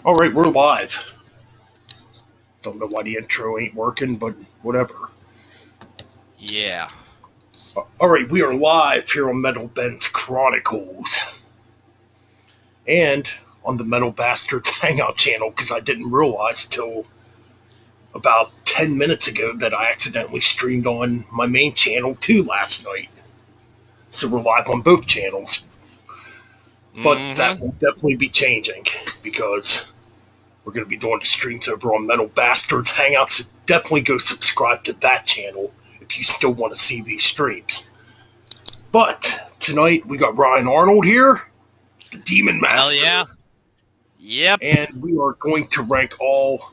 All right, we're live. Don't know why the intro ain't working, but whatever. Yeah. All right, we are live here on Metal Bends Chronicles and on the Metal Bastards Hangout channel because I didn't realize till about 10 minutes ago that I accidentally streamed on my main channel too last night. So we're live on both channels. But that will Mm-hmm. definitely be changing because we're going to be doing the streams over on Metal Bastards Hangouts. So definitely go subscribe to that channel if you still want to see these streams. But tonight we got Ryan Arnold here, the Demon Hell Master, yeah. Yep. and we are going to rank all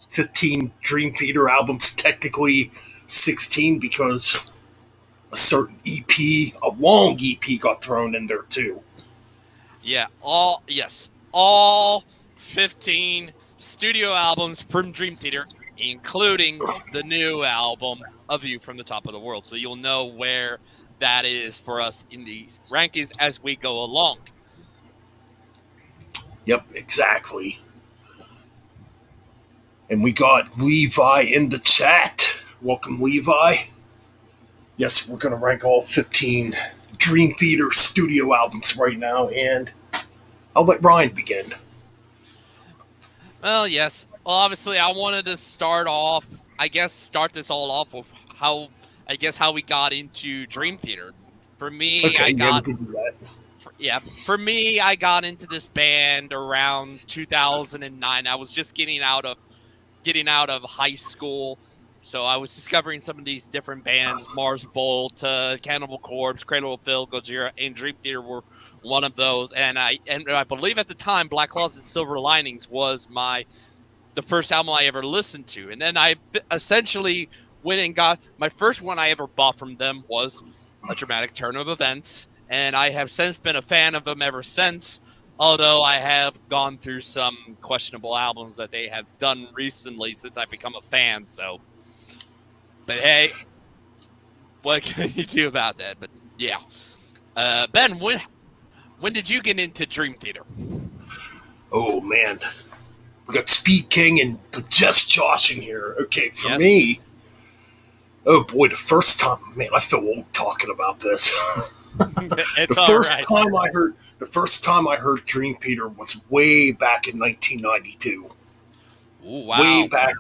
15 Dream Theater albums, technically 16 because a certain EP, a long EP, got thrown in there too. Yeah. All 15 studio albums from Dream Theater, including the new album, A View from the Top of the World. So you'll know where that is for us in these rankings as we go along. Yep, exactly. And we got Levi in the chat. Welcome, Levi. Yes, we're going to rank all 15 Dream Theater studio albums right now, and I'll let Ryan begin. Well, yes. Well, obviously, I wanted to start this all off with how we got into Dream Theater. For me, Okay, yeah, we can do that. For me, I got into this band around 2009. I was just getting out of high school, so I was discovering some of these different bands: Mars Volta, Cannibal Corpse, Cradle of Filth, Gojira, and Dream Theater were one of those. And I believe at the time, Black Closet Silver Linings was the first album I ever listened to. And then I essentially went and got my first one I ever bought from them was A Dramatic Turn of Events. And I have since been a fan of them ever since, although I have gone through some questionable albums that they have done recently since I've become a fan. So, but hey, what can you do about that? But yeah. Ben, when did you get into Dream Theater? Oh, man. We got Speed King and the Just Josh in here. Okay, for Yes. me, oh boy, the first time, man, I feel old talking about this. It's the all first right. time I heard the first time I heard Dream Theater was way back in 1992. Ooh, wow. Way back.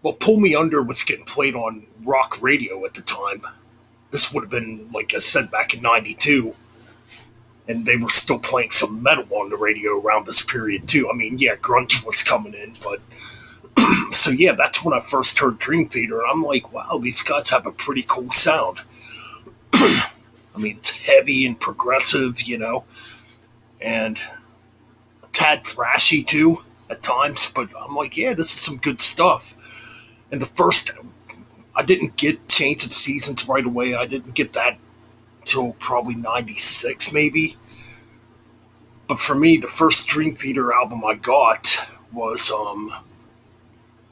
Well, Pull Me Under was getting played on rock radio at the time. This would have been, like I said, back in 92. And they were still playing some metal on the radio around this period, too. I mean, yeah, grunge was coming in, but. So, yeah, that's when I first heard Dream Theater, and I'm like, wow, these guys have a pretty cool sound. I mean, it's heavy and progressive, and a tad thrashy, too, at times, but I'm like, yeah, this is some good stuff. And I didn't get Change of Seasons right away. I didn't get that till probably 96, maybe. But for me, the first Dream Theater album I got was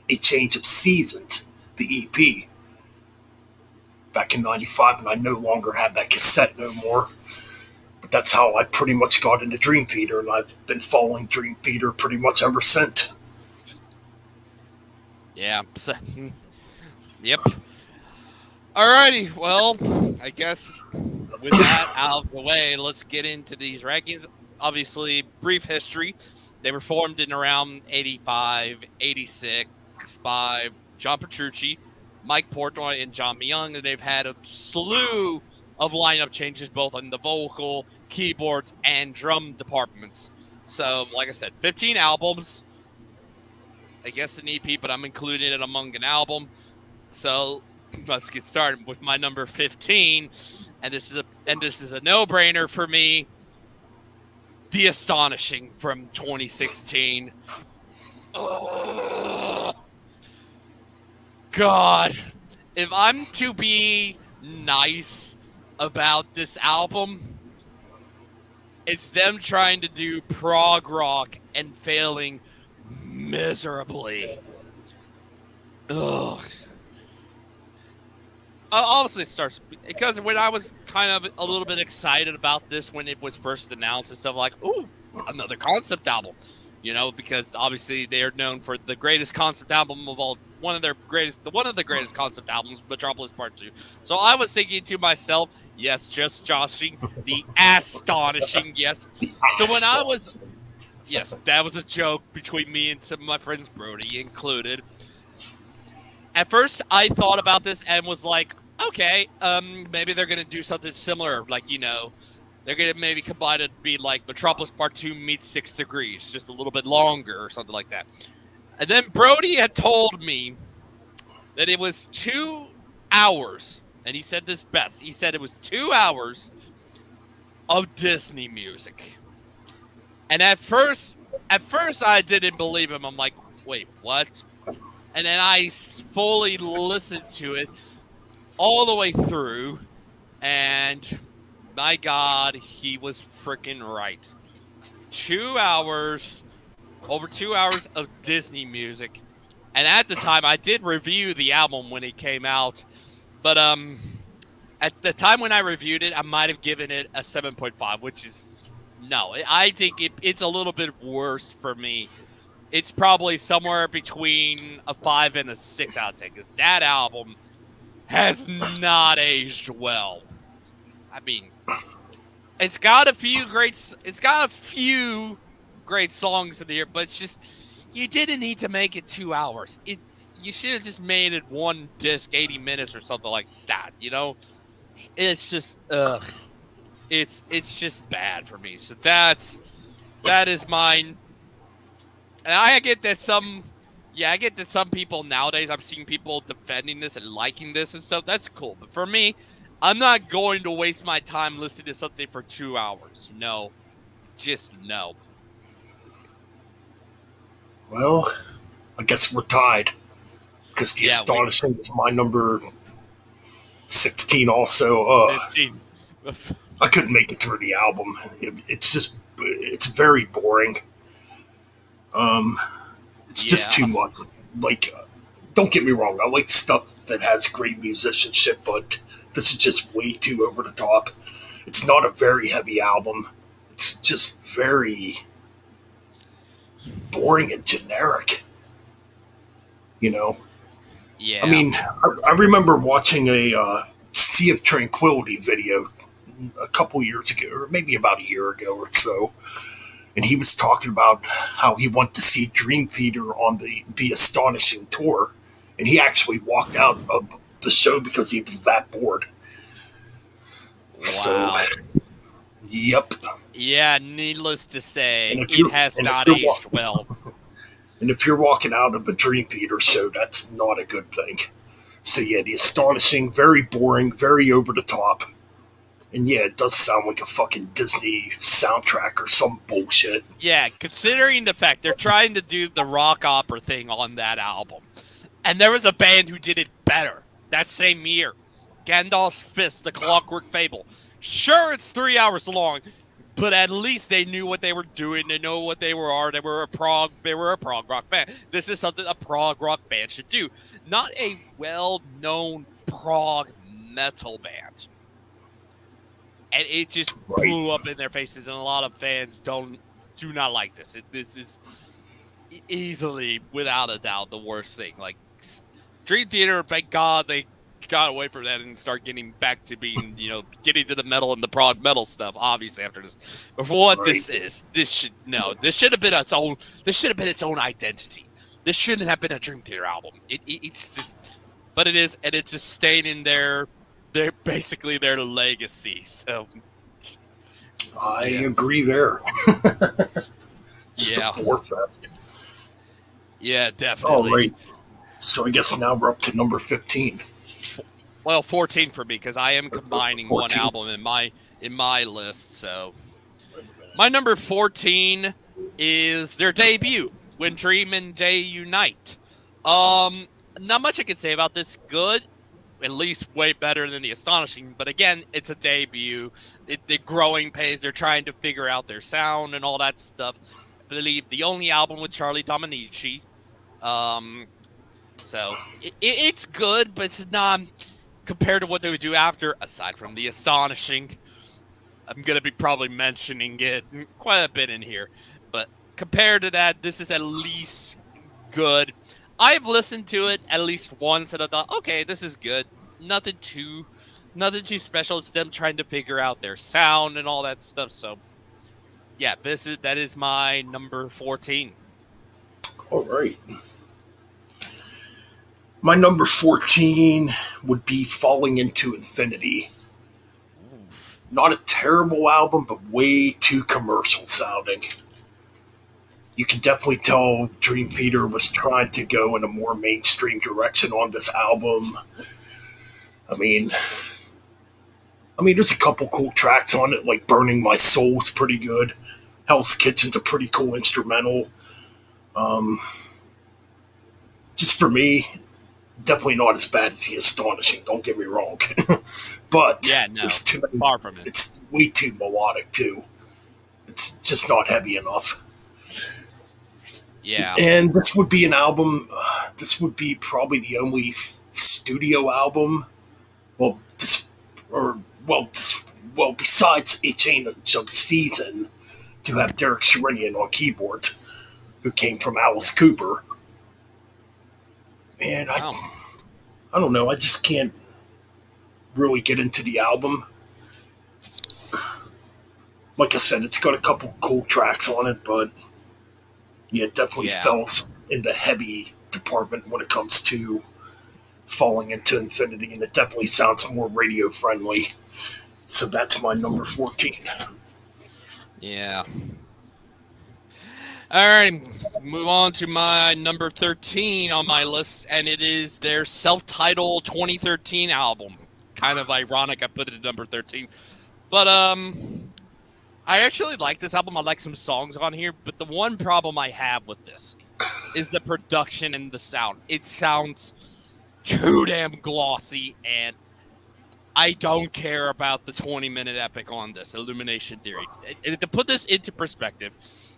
A Change of Seasons, the EP, back in 95, and I no longer have that cassette no more. But that's how I pretty much got into Dream Theater, and I've been following Dream Theater pretty much ever since. Yeah. Yep. Alrighty. Well, I guess with that out of the way, let's get into these rankings. Obviously, brief history. They were formed in around 85, 86 by John Petrucci, Mike Portnoy, and John Myung, and they've had a slew of lineup changes both on the vocal, keyboards, and drum departments. So, like I said, 15 albums. I guess an EP, but I'm including it among an album. So let's get started with my number 15, and this is a no-brainer for me. The Astonishing from 2016. Oh, God, if I'm to be nice about this album, it's them trying to do prog rock and failing miserably. Ugh. Obviously, it starts because when I was kind of a little bit excited about this when it was first announced and stuff like, ooh, another concept album, because obviously they're known for the greatest concept album of all, one of the greatest concept albums, Metropolis Part 2. So I was thinking to myself, yes, just joshing, the astonishing, yes. So when I was, yes, that was a joke between me and some of my friends, Brody included. At first, I thought about this and was like, okay, maybe they're going to do something similar. Like, they're going to maybe combine it, be like Metropolis Part 2 meets 6 Degrees, just a little bit longer or something like that. And then Brody had told me that it was 2 hours, and he said this best. He said it was 2 hours of Disney music. And at first I didn't believe him. I'm like, wait, what? And then I fully listened to it all the way through, and my God, he was freaking right. 2 hours, over 2 hours of Disney music. And at the time, I did review the album when it came out, but at the time when I reviewed it, I might have given it a 7.5, which is, no, I think it's a little bit worse for me. It's probably somewhere between a 5 and a 6 out of 10, because that album has not aged well. I mean, it's got a few great songs in here, but it's just, you didn't need to make it 2 hours. You should have just made it one disc, 80 minutes or something like that. It's just it's just bad for me. So that is mine. And I get that some people nowadays, I'm seeing people defending this and liking this and stuff. That's cool. But for me, I'm not going to waste my time listening to something for 2 hours. No. Just no. Well, I guess we're tied. Because the Astonishing is my number 16 also. 15. I couldn't make it through the album. It's very boring. It's just too much. Like, don't get me wrong, I like stuff that has great musicianship, but this is just way too over the top. It's not a very heavy album. It's just very boring and generic. Yeah. I mean, I remember watching a Sea of Tranquility video a couple years ago, or maybe about a year ago or so. And he was talking about how he went to see Dream Theater on the Astonishing tour. And he actually walked out of the show because he was that bored. Wow. So, yep. Yeah, needless to say, it has not aged well. And if you're walking out of a Dream Theater show, that's not a good thing. So yeah, the Astonishing, very boring, very over the top. And yeah, it does sound like a fucking Disney soundtrack or some bullshit. Yeah, considering the fact they're trying to do the rock opera thing on that album. And there was a band who did it better that same year. Gandalf's Fist, The Clockwork Fable. Sure, it's 3 hours long, but at least they knew what they were doing. They know what they were. They were a prog rock band. This is something a prog rock band should do. Not a well-known prog metal band. And it just blew up in their faces, and a lot of fans do not like this. This is easily, without a doubt, the worst thing. Like, Dream Theater, thank God they got away from that and start getting back to being, getting to the metal and the prog metal stuff, obviously, after this. But for what this is, this should have been its own. This should have been its own identity. This shouldn't have been a Dream Theater album. It's just, but it is, and it's just staying in their basically their legacy. So I agree there. Just a poor fest. Yeah, definitely. All right. So I guess now we're up to number 15. Well, 14 for me, because I am combining 14. One album in my list. So my number 14 is their debut, When Dream and Day Unite. Not much I can say about this. Good. At least way better than the Astonishing. But again, it's a debut. The growing pains. They're trying to figure out their sound and all that stuff. I believe the only album with Charlie Dominici. So it's good, but it's not compared to what they would do after, aside from the Astonishing. I'm going to be probably mentioning it quite a bit in here. But compared to that, this is at least good. I've listened to it at least once and I thought, okay, this is good. Nothing too special. It's them trying to figure out their sound and all that stuff. So yeah, that is my number 14. All right. My number 14 would be Falling into Infinity. Not a terrible album, but way too commercial sounding. You can definitely tell Dream Theater was trying to go in a more mainstream direction on this album. I mean, there's a couple cool tracks on it, like "Burning My Soul" is pretty good. "Hell's Kitchen's" a pretty cool instrumental. Um, just for me, definitely not as bad as The Astonishing. Don't get me wrong, but Yeah, no, there's too many. far from it. It's way too melodic too. It's just not heavy enough. Yeah. And this would be an album. This would be probably the only studio album. Well, besides A Change of Season, to have Derek Sherinian on keyboard, who came from Alice Cooper. Man, Wow. I don't know. I just can't really get into the album. Like I said, it's got a couple cool tracks on it, but yeah, it definitely Yeah. fell in the heavy department when it comes to Falling into Infinity, and it definitely sounds more radio friendly. So that's my number 14. Yeah. All right, move on to my number 13 on my list, and it is their self-titled 2013 album. Kind of ironic I put it at number 13. But I actually like this album. I like some songs on here, but the one problem I have with this is the production and the sound. It sounds too damn glossy, and I don't care about the 20-minute epic on this, Illumination Theory. And to put this into perspective,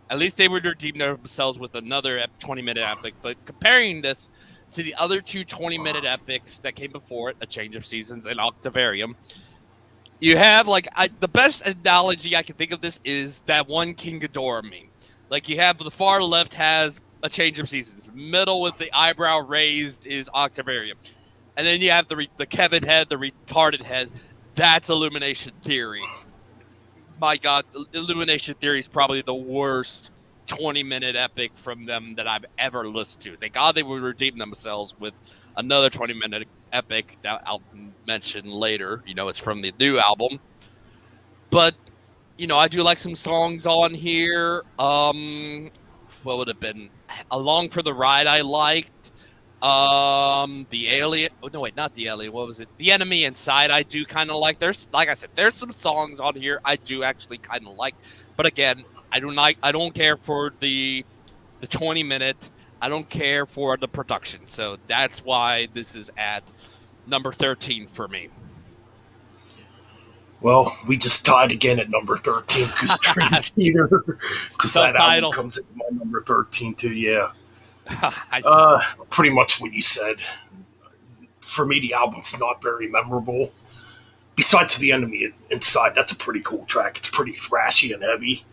at least they would redeem themselves with another 20-minute epic, but comparing this to the other two 20-minute epics that came before it, A Change of Seasons and Octavarium, you have, the best analogy I can think of this is that one King Ghidorah meme. Like, you have the far left has A Change of Seasons. Middle with the eyebrow raised is Octavarium. And then you have the Kevin head, the retarded head. That's Illumination Theory. My God, Illumination Theory is probably the worst 20-minute epic from them that I've ever listened to. Thank God they would redeem themselves with another 20-minute epic that I'll mention later. It's from the new album. But, I do like some songs on here. What would have been? Along for the Ride I liked. The Alien. Oh, no, wait, not The Alien. What was it? The Enemy Inside I do kind of like. Like I said, there's some songs on here I do actually kind of like. But again, I don't care for the 20-minute. I don't care for the production. So that's why this is at number 13 for me. Well, we just tied again at number 13 because Dream Theater, because that album comes at my number 13 too. Yeah, pretty much what you said. For me, the album's not very memorable. Besides The Enemy Inside, that's a pretty cool track. It's pretty thrashy and heavy.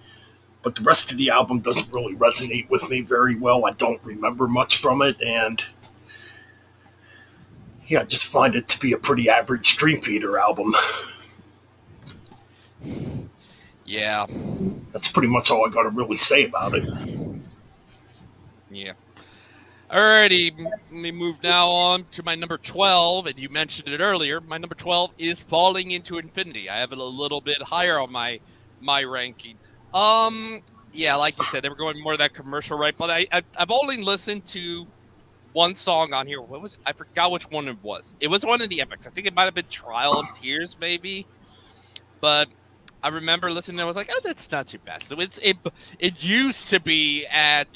But the rest of the album doesn't really resonate with me very well. I don't remember much from it, and yeah, I just find it to be a pretty average Dream Theater album. Yeah. That's pretty much all I got to really say about it. Yeah. Alrighty, let me move now on to my number 12, and you mentioned it earlier. My number 12 is Falling into Infinity. I have it a little bit higher on my ranking. Yeah, like you said, they were going more of that commercial, right? But I've only listened to one song on here. What was I forgot which one it was. It was one of the epics. I think it might have been Trial of Tears, maybe. But I remember listening. I was like, "Oh, that's not too bad." So it used to be at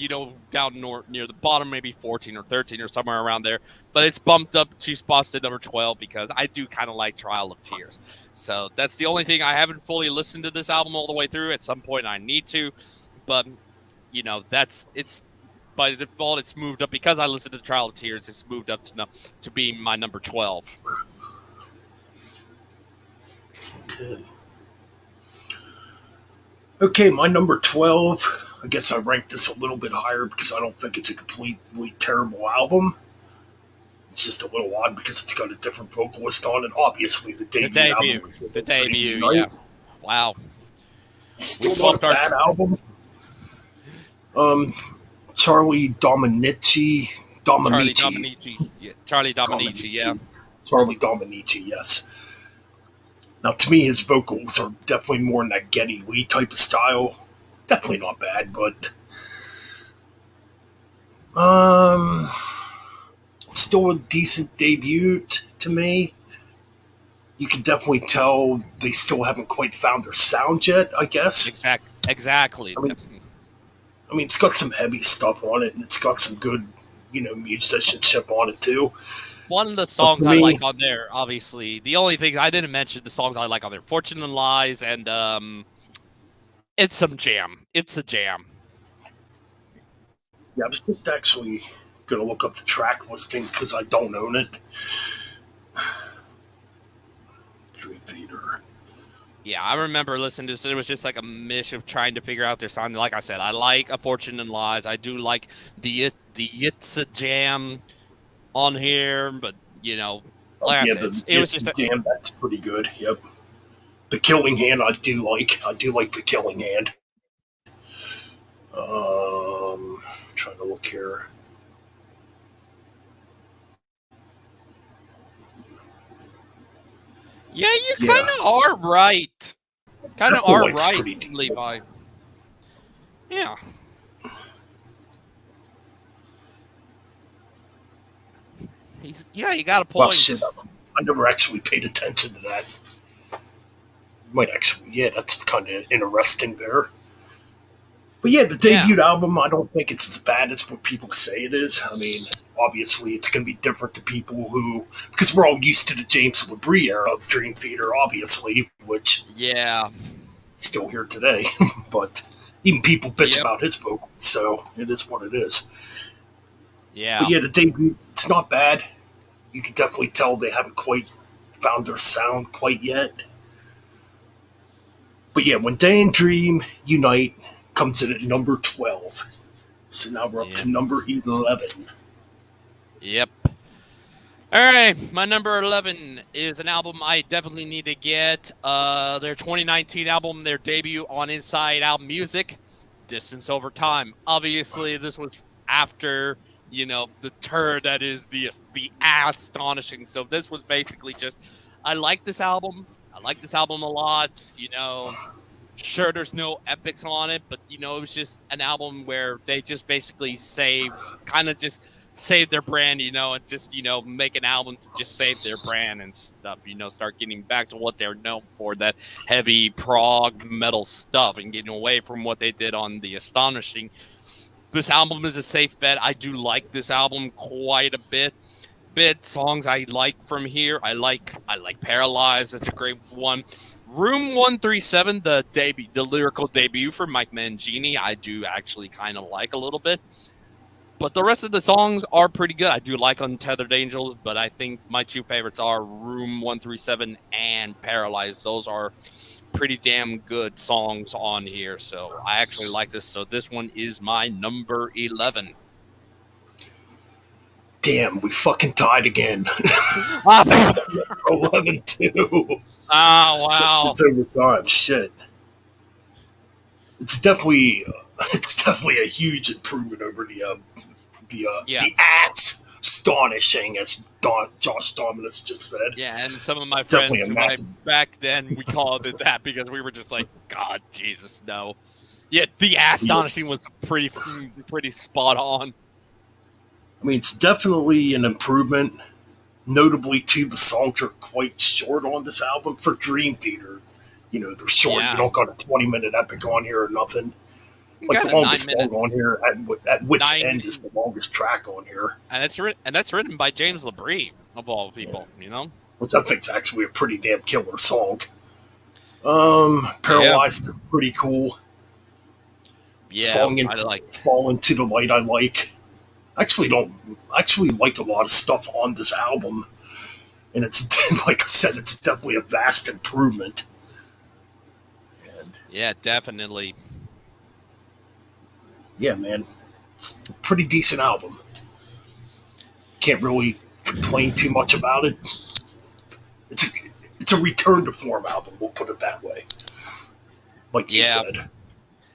down north near the bottom, maybe 14 or 13 or somewhere around there. But it's bumped up 2 spots to number 12 because I do kind of like Trial of Tears. So that's the only thing. I haven't fully listened to this album all the way through. At some point, I need to, but it's by default it's moved up because I listened to Trial of Tears. It's moved up to being my number 12. Okay. Okay, my number 12. I guess I ranked this a little bit higher because I don't think it's a completely terrible album. It's just a little odd because it's got a different vocalist on it. Obviously, the The debut album. debut. The debut, Unite. yeah. Wow. Still not a bad album. Charlie Dominici. Charlie Dominici. Yeah. Charlie Dominici, yeah. Charlie Dominici, yes. Now, to me, his vocals are definitely more in that Geddy Lee type of style. Definitely not bad, but still a decent debut to me. You can definitely tell they still haven't quite found their sound yet, I guess. Exactly. I mean, it's got some heavy stuff on it, and it's got some good, musicianship on it too. One of the songs I like on there, obviously, the only thing I didn't mention the songs I like on there, "Fortune and Lies" and "It's Some Jam." It's a jam. Yeah, I was just actually gonna look up the track listing because I don't own it. Dream Theater. Yeah, I remember listening to this. It was just like a mish of trying to figure out their sound. Like I said, I like "A Fortune and Lies." I do like the "It's a Jam" on here, but like I said, it was just a jam. That's pretty good. Yep. The Killing Hand, I do like. I do like the Killing Hand. Trying to look here. Yeah, you kind of are right. Kind of are right, Levi. Yeah. You got a point. Well, shit, I never actually paid attention to that. Might actually, that's kind of interesting there. But yeah, the debut album, I don't think it's as bad as what people say it is. I mean, obviously, it's going to be different to people because we're all used to the James LaBrie era of Dream Theater, obviously, which still here today. But even people bitch about his vocals, so it is what it is. Yeah. But yeah, the debut, it's not bad. You can definitely tell they haven't quite found their sound quite yet. But yeah, when Day and Dream unite, comes in at number 12. So now we're up to number 11. Yep. All right, my number 11 is an album I definitely need to get. Their 2019 album, their debut on Inside Out Music, Distance Over Time. Obviously, this was after, the turd that is the astonishing. So this was basically just, I like this album. I like this album a lot, Sure, there's no epics on it, but, it was just an album where they just basically save their brand, and just, make an album to just save their brand and stuff, start getting back to what they're known for, that heavy prog metal stuff, and getting away from what they did on The Astonishing. This album is a safe bet. I do like this album quite a bit. Songs I like from here. I like Paralyzed. That's a great one. Room 137, the lyrical debut for Mike Mangini, I do actually kind of like a little bit. But the rest of the songs are pretty good. I do like Untethered Angels, but I think my two favorites are Room 137 and Paralyzed. Those are pretty damn good songs on here. So I actually like this. So this one is my number 11. Damn, we fucking tied again. 11 too. Oh, wow. It's over time. Shit. It's definitely a huge improvement over the astonishing, as Josh Dominus just said. Yeah, and some of my friends back then we called it that because we were just like, God, Jesus, no. Yeah, the astonishing was pretty spot on. I mean, it's definitely an improvement. Notably, too, the songs are quite short on this album for Dream Theater. They're short. You don't got a 20-minute epic on here or nothing. Like the longest song on here, at which end is the longest track on here. And that's written by James LaBrie, of all people, Which I think is actually a pretty damn killer song. Paralyzed is pretty cool. Yeah, Fall Into the Light I like. I actually like a lot of stuff on this album, and it's like I said, it's definitely a vast improvement. Yeah, definitely. Yeah, man, it's a pretty decent album. Can't really complain too much about it. It's a, it's a return to form album. We'll put it that way. Like you Yeah, said.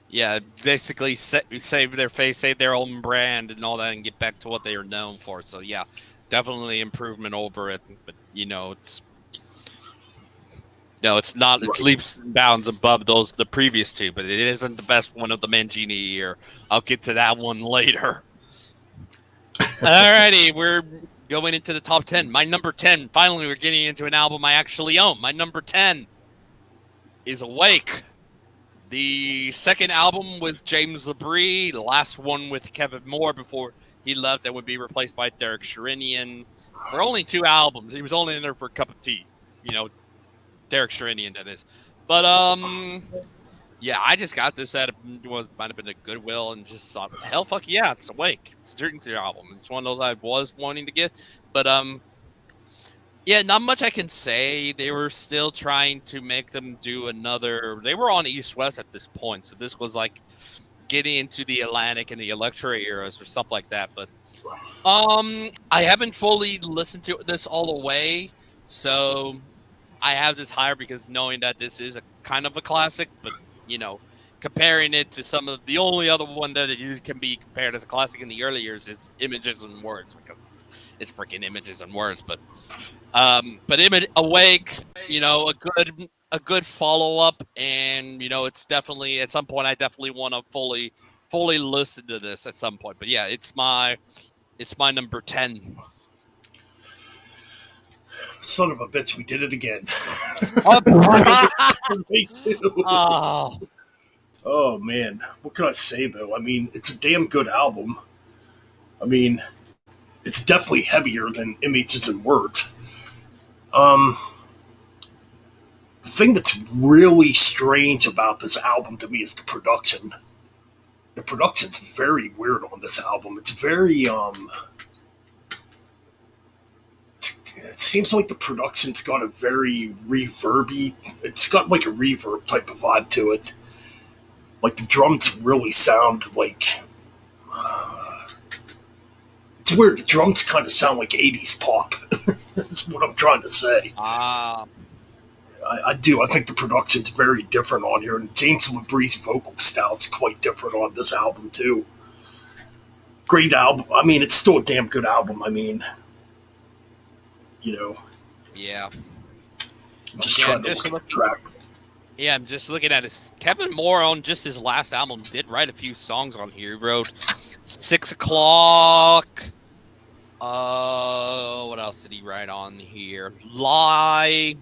yeah. Basically, save their face, save their own brand, and all that, and get back to what they are known for. So yeah, definitely improvement over it. But it's no, it's not. It's Right. leaps and bounds above the previous two, but it isn't the best one of the Mangini year. I'll get to that one later. Alrighty, we're going into the top 10. My number 10. Finally, we're getting into an album I actually own. My number 10 is Awake. The second album with James Labrie, the last one with Kevin Moore before he left and would be replaced by Derek Sherinian. For only 2 albums. He was only in there for a cup of tea. Derek Sherinian, that is. But yeah, I just got this at might have been a Goodwill and just thought, hell, fuck yeah, it's Awake. It's a Dream Theater album. It's one of those I was wanting to get, but yeah, not much I can say. They were still trying to make them do another. They were on East West at this point, so this was like getting into the Atlantic and the Electra eras or stuff like that. But I haven't fully listened to this all the way, so I have this higher because knowing that this is a kind of a classic, but comparing it to some of the only other one that it can be compared as a classic in the early years is Images and Words because it's freaking Images and Words. But Awake, a good follow up, and it's definitely at some point I definitely want to fully listen to this at some point. But yeah, it's my number 10. Son of a bitch, we did it again. Oh, Me too. Oh man, what can I say though? I mean, it's a damn good album. I mean, it's definitely heavier than Images and Words. Um, the thing that's really strange about this album to me is the production. The production's very weird on this album. It's very it seems like the production's got a very reverby. It's got like a reverb type of vibe to it. Like the drums really sound like it's weird. The drums kind of sound like '80s pop. That's what I'm trying to say. ah, I do. I think the production's very different on here, and James Labrie's vocal style is quite different on this album too. Great album. I mean, it's still a damn good album. I mean, you know, yeah. I'm just Yeah, trying to look at the track. Yeah, I'm just looking at it. Kevin Moore on just his last album did write a few songs on here. He wrote 6 O'Clock. What else did he write on here? Lie.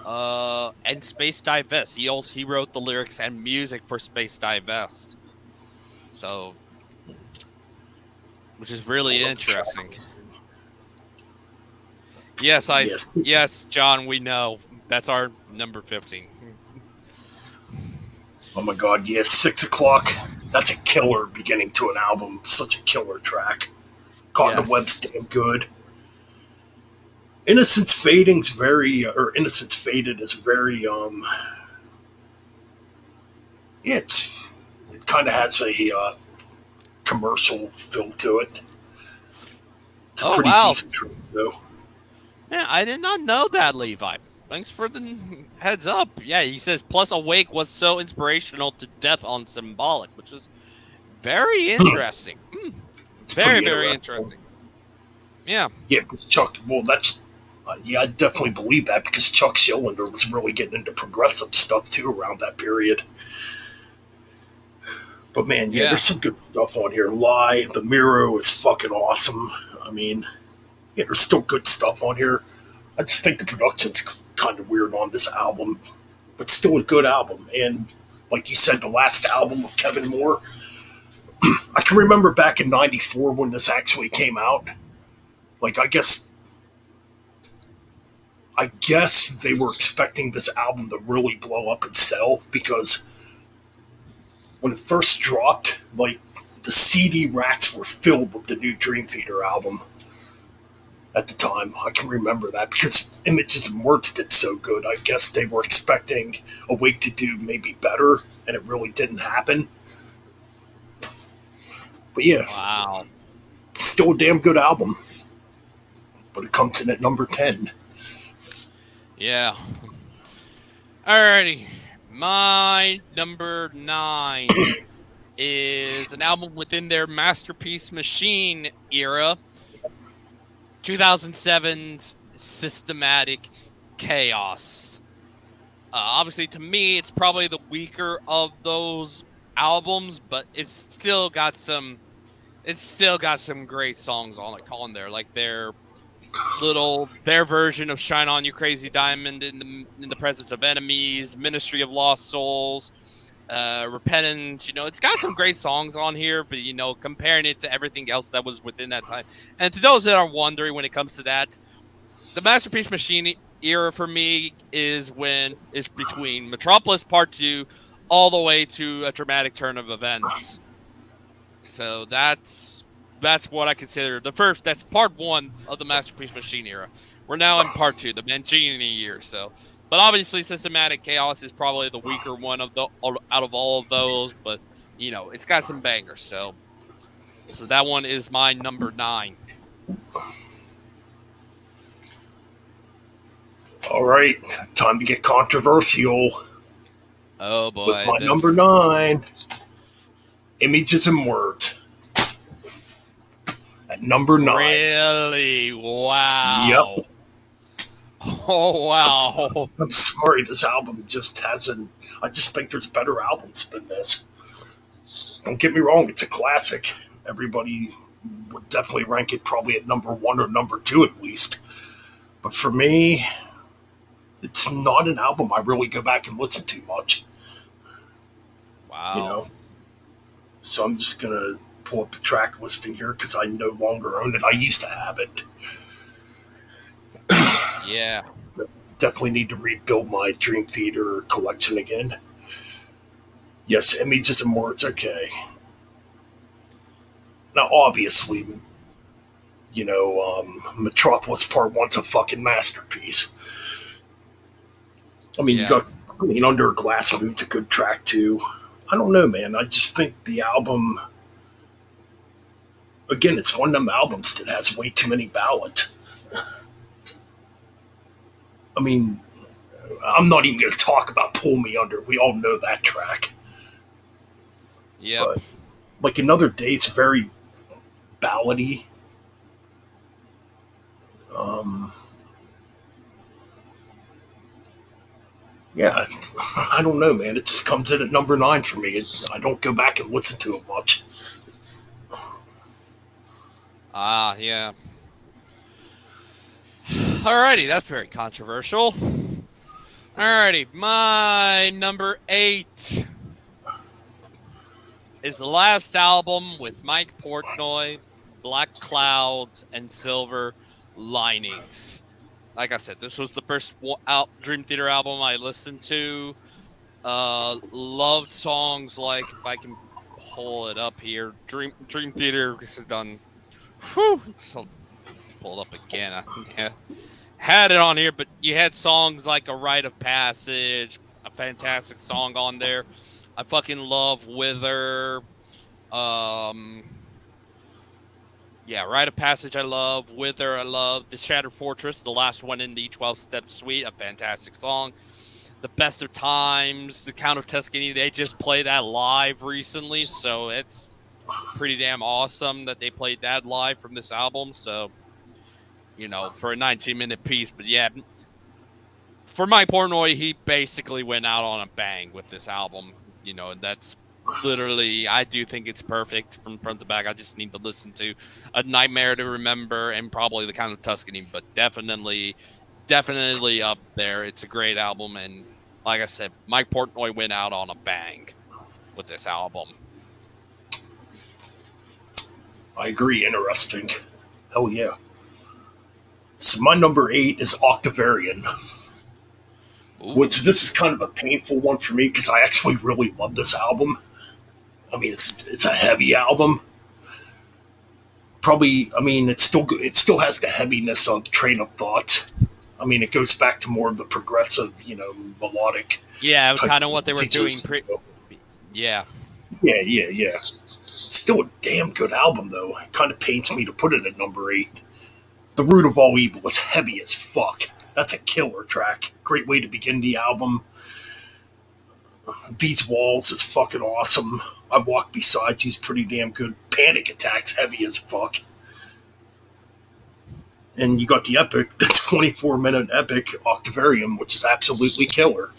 And Space Divest. He wrote the lyrics and music for Space Divest. So, which is really interesting. Yes, yes, John, we know. That's our number 15. Oh my god, yes, 6 o'clock. That's a killer beginning to an album. Such a killer track. Caught in the Web's damn good. Innocence Fading's very, or Innocence Faded is very, yeah, it kind of has a commercial feel to it. It's a pretty decent track, though. Yeah, I did not know that, Levi. Thanks for the heads up. Yeah, he says, plus Awake was so inspirational to Death on Symbolic, which was very interesting. Very interesting. Yeah. Yeah, because Chuck, well, that's, yeah, I definitely believe that because Chuck Schuldiner was really getting into progressive stuff too around that period. But man, yeah, there's some good stuff on here. Lie, The Mirror is fucking awesome. I mean, yeah, there's still good stuff on here. I just think the production's kind of weird on this album, but still a good album. And like you said, the last album of Kevin Moore, I can remember back in '94 when this actually came out. Like, I guess they were expecting this album to really blow up and sell because when it first dropped, like the CD racks were filled with the new Dream Theater album. at the time. I can remember that because Images and Words did so good. I guess they were expecting Awake to do maybe better, and it really didn't happen. But yeah, Wow. still a damn good album. But it comes in at number 10. Yeah. Alrighty. My number 9 is an album within their Masterpiece Machine era, 2007's Systematic Chaos. Obviously, to me, it's probably the weaker of those albums, but it's still got some. It's still got some great songs on there, like their version of "Shine On You Crazy Diamond" in the presence of enemies, "Ministry of Lost Souls," "Repentance." It's got some great songs on here, but comparing it to everything else that was within that time, and to those that are wondering when it comes to that, the Masterpiece Machine era for me is between Metropolis Part 2 all the way to A Dramatic Turn of Events. So that's what I consider the first. That's part 1 of the Masterpiece Machine era. We're now in part 2, the Mangini year. So, but obviously, Systematic Chaos is probably the weaker one out of all of those. But it's got some bangers. So that one is my number 9. All right, time to get controversial. Oh boy! With my number 9, Images and Words. At number 9. Really? Wow. Yep. Oh wow. I'm sorry, this album just hasn't. I just think there's better albums than this. Don't get me wrong, it's a classic. Everybody would definitely rank it probably at number 1 or number 2 at least. But for me, it's not an album I really go back and listen to much. Wow. So I'm just gonna pull up the track listing here because I no longer own it. I used to have it. Yeah. Definitely need to rebuild my Dream Theater collection again. Yes, Images and Words, okay. Now, obviously, Metropolis Part 1's a fucking masterpiece. I mean, Yeah. Under a Glass Moon's a good track too. I don't know, man. I just think the album, again, it's one of them albums that has way too many ballads. I mean, I'm not even going to talk about Pull Me Under. We all know that track. Yeah. But, like, Another Day's very ballady. Yeah, I don't know, man. It just comes in at number 9 for me. I don't go back and listen to it much. Yeah. Alrighty, that's very controversial. Alrighty, my number 8 is the last album with Mike Portnoy, Black Clouds, and Silver Linings. Like I said, this was the first Dream Theater album I listened to. Loved songs like, if I can pull it up here, Dream Theater has done. Whew, it's pulled up again. I had it on here, but you had songs like A Rite of Passage, a fantastic song on there. I fucking love Wither. Rite of Passage I love. Wither I love. The Shattered Fortress, the last one in the 12-Step Suite, a fantastic song. The Best of Times, the Count of Tuscany, they just played that live recently, so it's pretty damn awesome that they played that live from this album. So, for a 19-minute piece. But yeah, for Mike Portnoy, he basically went out on a bang with this album. That's literally, I do think it's perfect from front to back. I just need to listen to A Nightmare to Remember and probably The Count of Tuscany, but definitely up there. It's a great album, and like I said, Mike Portnoy went out on a bang with this album. I agree. Interesting. Hell yeah. So my number 8 is Octavarian. Ooh. Which this is kind of a painful one for me because I actually really love this album. I mean, it's a heavy album, probably, I mean, it's still good. It still has the heaviness of Train of Thought. I mean, it goes back to more of the progressive, melodic Yeah, type kind of of what they were doing. messages. Yeah. Yeah. Still a damn good album, though. It kind of pains me to put it at number 8. The Root of All Evil is heavy as fuck. That's a killer track. Great way to begin the album. These Walls is fucking awesome. I Walk Beside You's pretty damn good. Panic Attack's heavy as fuck. And you got the epic, the 24-minute epic Octavarium, which is absolutely killer.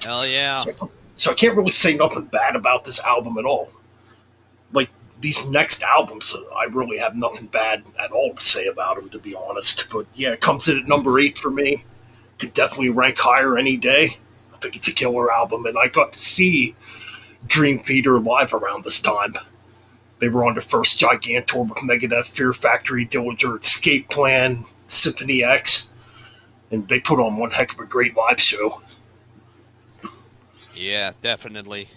Hell yeah. So I can't really say nothing bad about this album at all. Like, these next albums, I really have nothing bad at all to say about them, to be honest. But yeah, it comes in at number 8 for me. Could definitely rank higher any day. I think it's a killer album, and I got to see Dream Theater live around this time. They were on their first Gigantour with Megadeth, Fear Factory, Dillinger, Escape Plan, Symphony X, and they put on one heck of a great live show. Yeah, definitely.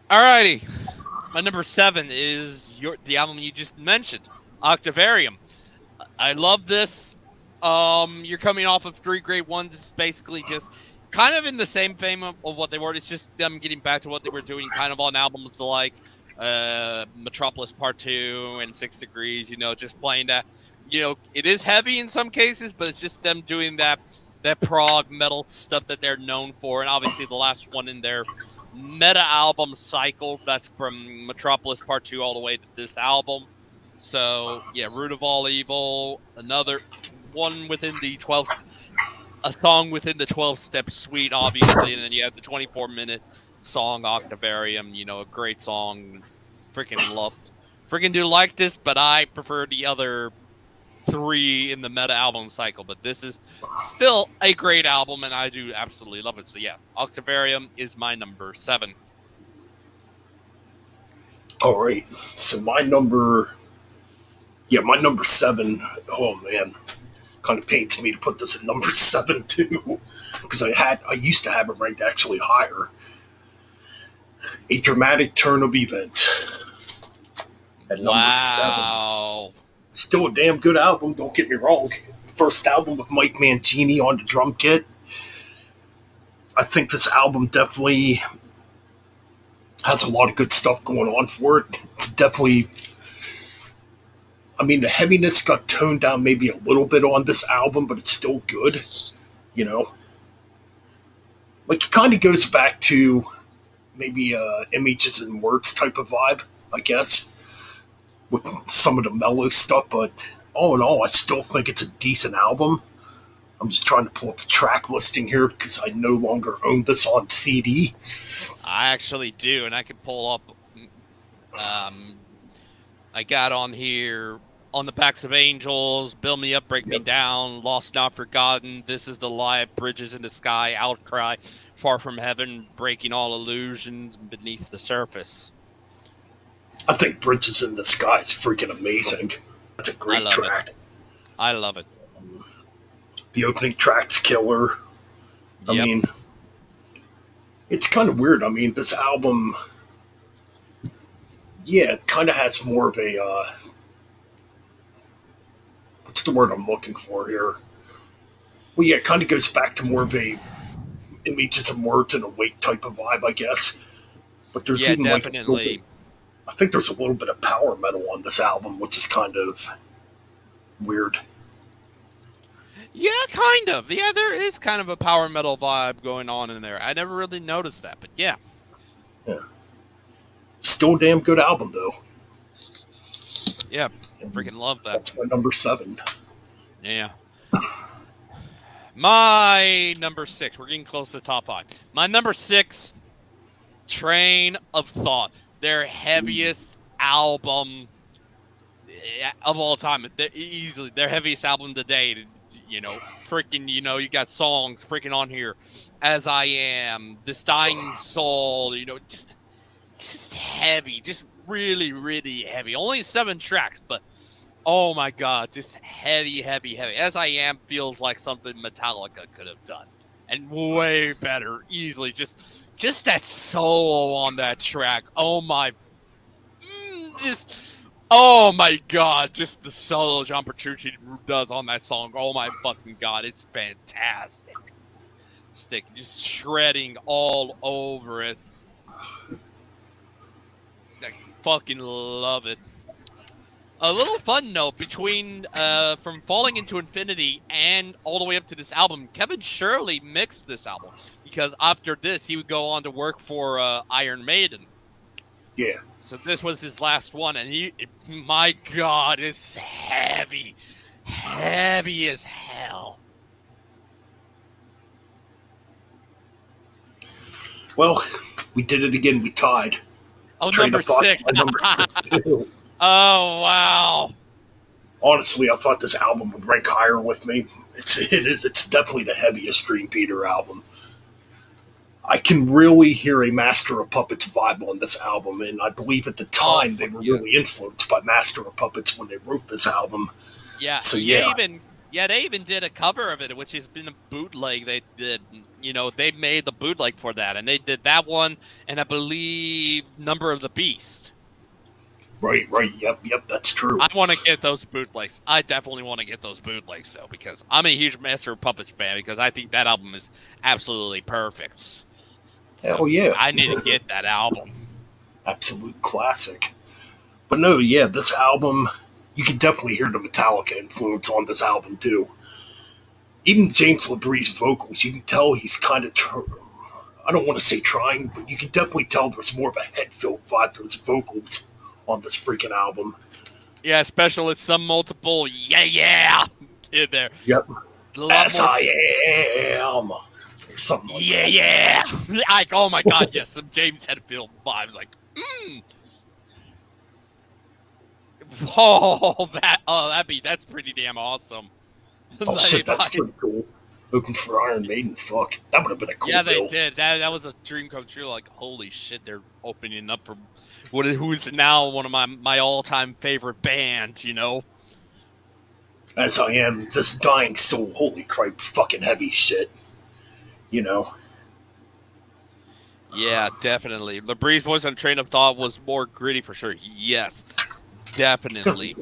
Alrighty. My number 7 is the album you just mentioned, Octavarium. I love this. You're coming off of 3 great ones. It's basically just kind of in the same vein of what they were. It's just them getting back to what they were doing kind of on albums like Metropolis Part 2 and 6 Degrees, just playing that. It is heavy in some cases, but it's just them doing that prog metal stuff that they're known for. And obviously the last one in their meta album cycle, that's from Metropolis Part 2 all the way to this album. So yeah, Root of All Evil, another one within the a song within the 12-step suite, obviously, and then you have the 24-minute song Octavarium, a great song. Freaking do like this, but I prefer the other 3 in the meta album cycle. But this is still a great album, and I do absolutely love it. So yeah, Octavarium is my number 7. All right, so my number 7. Oh man, kind of pains me to put this at number 7 too, because I used to have it ranked actually higher. A Dramatic Turn of Events at number 7. Still a damn good album, don't get me wrong. First album with Mike Mangini on the drum kit. I think this album definitely has a lot of good stuff going on for it. It's definitely, I mean, the heaviness got toned down maybe a little bit on this album, but it's still good, Like, it kind of goes back to maybe Images and Words type of vibe, I guess, with some of the mellow stuff, but all in all, I still think it's a decent album. I'm just trying to pull up the track listing here because I no longer own this on CD. I actually do, and I can pull up. I got on here On the Backs of Angels, Build Me Up, Break Me Down, Lost Not Forgotten, This Is the Life, Bridges in the Sky, Outcry, Far From Heaven, Breaking All Illusions, Beneath the Surface. I think Bridges in the Sky is freaking amazing. That's a great track. I love it. The opening track's killer. I mean, it's kind of weird. I mean, this album, it kind of has more of a, what's the word I'm looking for here? Well, it kind of goes back to more of a Images and Words and Awake type of vibe, I guess. But there's even definitely. I think there's a little bit of power metal on this album, which is kind of weird. Yeah, kind of. Yeah, there is kind of a power metal vibe going on in there. I never really noticed that, but yeah. Yeah. Still a damn good album, though. Yeah, freaking love that. That's my number 7. Yeah. My number 6. We're getting close to the top 5. My number 6, Train of Thought. Their heaviest album of all time. Easily their heaviest album to date. Freaking, you got songs freaking on here. As I Am, This Dying Soul, just heavy. Just really, really heavy. Only 7 tracks, but oh my God, just heavy, heavy, heavy. As I Am feels like something Metallica could have done. And way better, easily. Just that solo on that track. Oh my, just Oh my god, just the solo John Petrucci does on that song. Oh my fucking god, it's fantastic. Just shredding all over it. I fucking love it. A little fun note between from Falling into Infinity and all the way up to this album, Kevin Shirley mixed this album because after this he would go on to work for Iron Maiden. Yeah. So this was his last one, and my God, it's heavy as hell. Well, we did it again. We tied. Oh, number 6. Number 6 too. Oh, wow. Honestly, I thought this album would rank higher with me. It's definitely the heaviest Dream Theater album. I can really hear a Master of Puppets vibe on this album, and I believe at the time they were really influenced by Master of Puppets when they wrote this album. Yeah. So yeah. They even did a cover of it, which has been a bootleg. They did, they made the bootleg for that, and they did that one, and I believe Number of the Beast. Right. Yep, that's true. I want to get those bootlegs. I definitely want to get those bootlegs, though, because I'm a huge Master of Puppets fan, because I think that album is absolutely perfect. Hell yeah. I need to get that album. Absolute classic. But no, yeah, this album, you can definitely hear the Metallica influence on this album, too. Even James LaBrie's vocals, you can tell he's kind of, I don't want to say trying, but you can definitely tell there's more of a Hetfield vibe to his vocals on this freaking album. Yeah, especially with some multiple yeah in there. Yep. As I am. Something like that. Yeah. Like, oh my God, yes, some James Hetfield vibes. Like, that's pretty damn awesome. Oh shit, that's pretty cool. Looking for Iron Maiden, fuck. That would have been a cool Yeah, they bill. did. That was a dream come true. Like, holy shit, they're opening up for who's now one of my all-time favorite bands, As I am, this dying soul, holy crap, fucking heavy shit. Yeah, definitely. LaBrie's Voice on Train of Thought was more gritty for sure. Yes, definitely.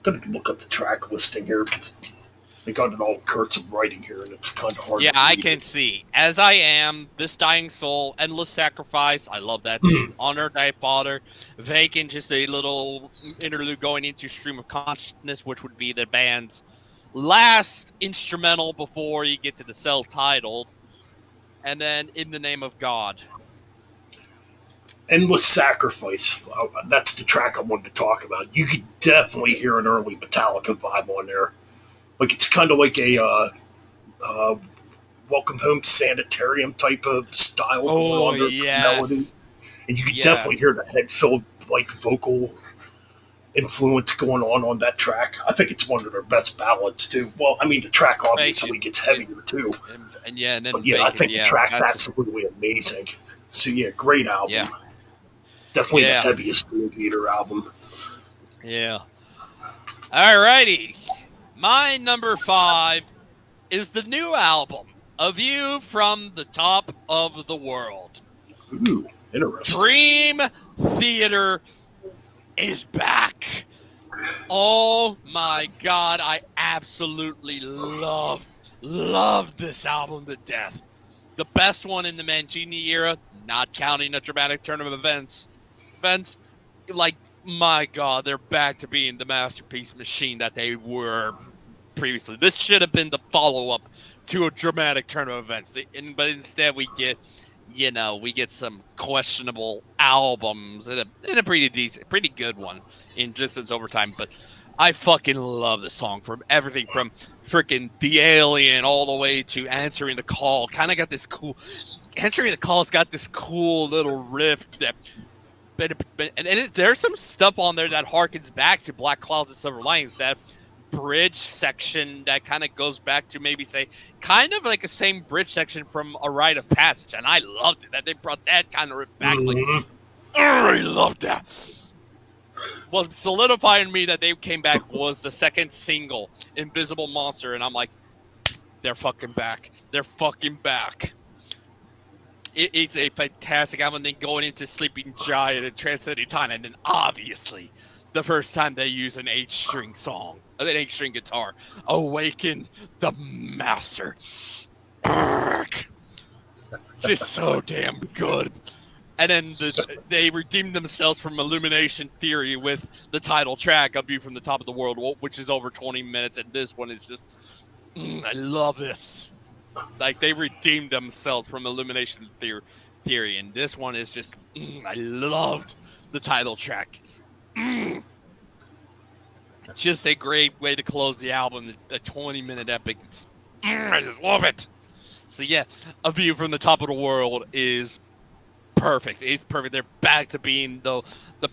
Gonna look up the track listing here because they got it all in cursive writing here, and it's kind of hard. Yeah, to read. I can see. As I Am, This Dying Soul, Endless Sacrifice. I love that too. Honor Thy Father. Vacant, just a little interlude going into Stream of Consciousness, which would be the band's last instrumental before you get to the self-titled. And then In the Name of God. Endless Sacrifice. That's the track I wanted to talk about. You could definitely hear an early Metallica vibe on there. Like, it's kind of like a Welcome Home Sanitarium type of style going on there. Yes. Melody. And you could definitely hear the Hetfield like vocal influence going on that track. I think it's one of their best ballads too. Well, I mean, the track obviously gets heavier too. And then but yeah, I think the track's absolutely amazing. So yeah, great album. Yeah. Definitely the heaviest Dream Theater album. Yeah. Alrighty. My number 5 is the new album, A View from the Top of the World. Ooh, interesting. Dream Theater is back. Oh my God, I absolutely love this album to death. The best one in the Mangini era, not counting a dramatic turn of events. Like, my God, they're back to being the masterpiece machine that they were previously. This should have been the follow-up to a dramatic turn of events. But instead we get some questionable albums and a pretty good one in Distance Over Time. But I fucking love this song, from everything from freaking The Alien all the way to Answering the Call. Kind of got this cool. Answering the Call's got this cool little riff that. There's some stuff on there that harkens back to Black Clouds and Silver Linings. That bridge section that kind of goes back to maybe say kind of like the same bridge section from A Rite of Passage, and I loved it that they brought that kind of riff back. Like, I loved that. Well, solidifying me that they came back was the second single, Invisible Monster, and I'm like, they're fucking back. They're fucking back. It's a fantastic album. Then going into Sleeping Giant and Transcending Time, and then obviously the first time they use an H-string song, an H-string guitar. Awaken the Master. Just so damn good. And then they redeemed themselves from Illumination Theory with the title track, A View from the Top of the World, which is over 20 minutes. And this one is just, I love this. Like, they redeemed themselves from Illumination Theory. And this one is just, I loved the title track. Just a great way to close the album, a 20-minute epic. I just love it. So yeah, A View from the Top of the World is perfect. It's perfect. They're back to being the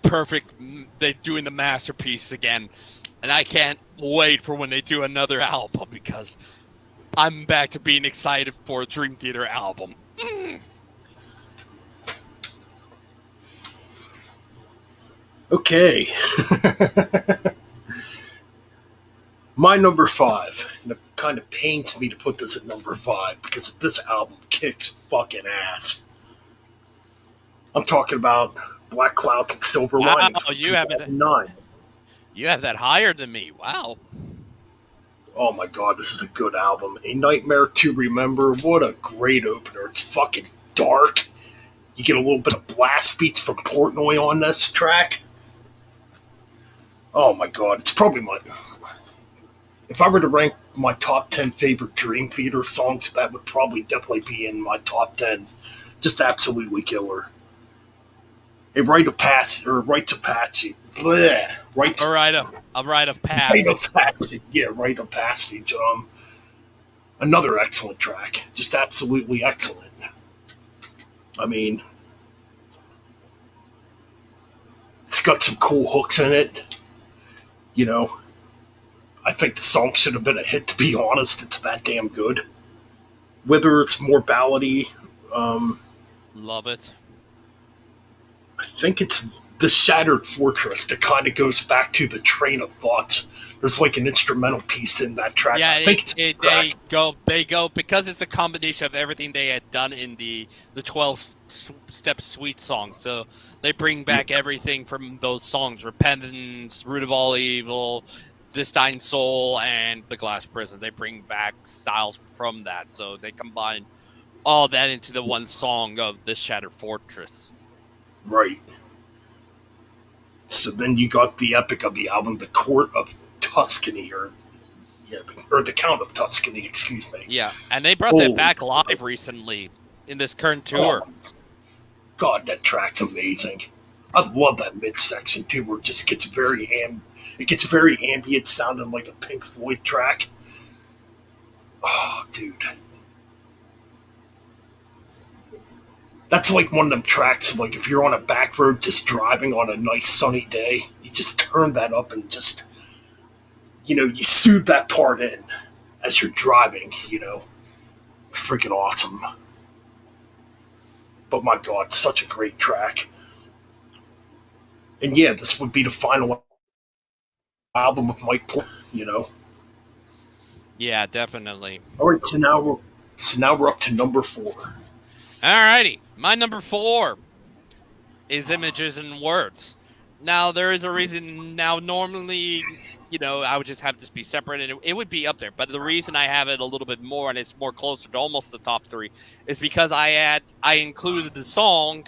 perfect. They're doing the masterpiece again, and I can't wait for when they do another album because I'm back to being excited for a Dream Theater album. Okay. My number 5, and it kind of pains me to put this at number 5 because this album kicks fucking ass. I'm talking about Black Clouds and Silver Linings. Wow, you have that higher than me. Wow. Oh my god, this is a good album. A Nightmare to Remember. What a great opener. It's fucking dark. You get a little bit of blast beats from Portnoy on this track. Oh my god, it's probably my... If I were to rank my top 10 favorite Dream Theater songs, that would probably definitely be in my top 10. Just absolutely killer. A Rite of Passage. Bleh. A Rite of Passage. Rite of Passage. Yeah, Rite of Passage. Another excellent track. Just absolutely excellent. I mean, it's got some cool hooks in it. You know, I think the song should have been a hit, to be honest. It's that damn good. Whether it's more ballady, love it. I think it's the Shattered Fortress that kind of goes back to the train of thought. There's like an instrumental piece in that track. Yeah, I think they go because it's a combination of everything they had done in the 12-step suite song. So they bring back everything from those songs: Repentance, Root of All Evil, This Dying Soul, and The Glass Prison. They bring back styles from that. So they combine all that into the one song of The Shattered Fortress. Right. So then you got the epic of the album, The Court of Tuscany, or The Count of Tuscany, excuse me. Yeah, and they brought that back live recently in this current tour. Oh, God, that track's amazing. I love that midsection too, where it just gets very ambient, sounding like a Pink Floyd track. Oh, dude. That's like one of them tracks, like if you're on a back road just driving on a nice sunny day, you just turn that up and just, you soothe that part in as you're driving, It's freaking awesome. But my God, such a great track. And yeah, this would be the final album of Mike Portnoy, Yeah, definitely. All right, so now we're up to number 4. Alrighty, my number 4 is Images and Words. Now, there is a reason. Now, normally, I would just have this be separate, and it would be up there. But the reason I have it a little bit more, and it's more closer to almost the top 3, is because I included the song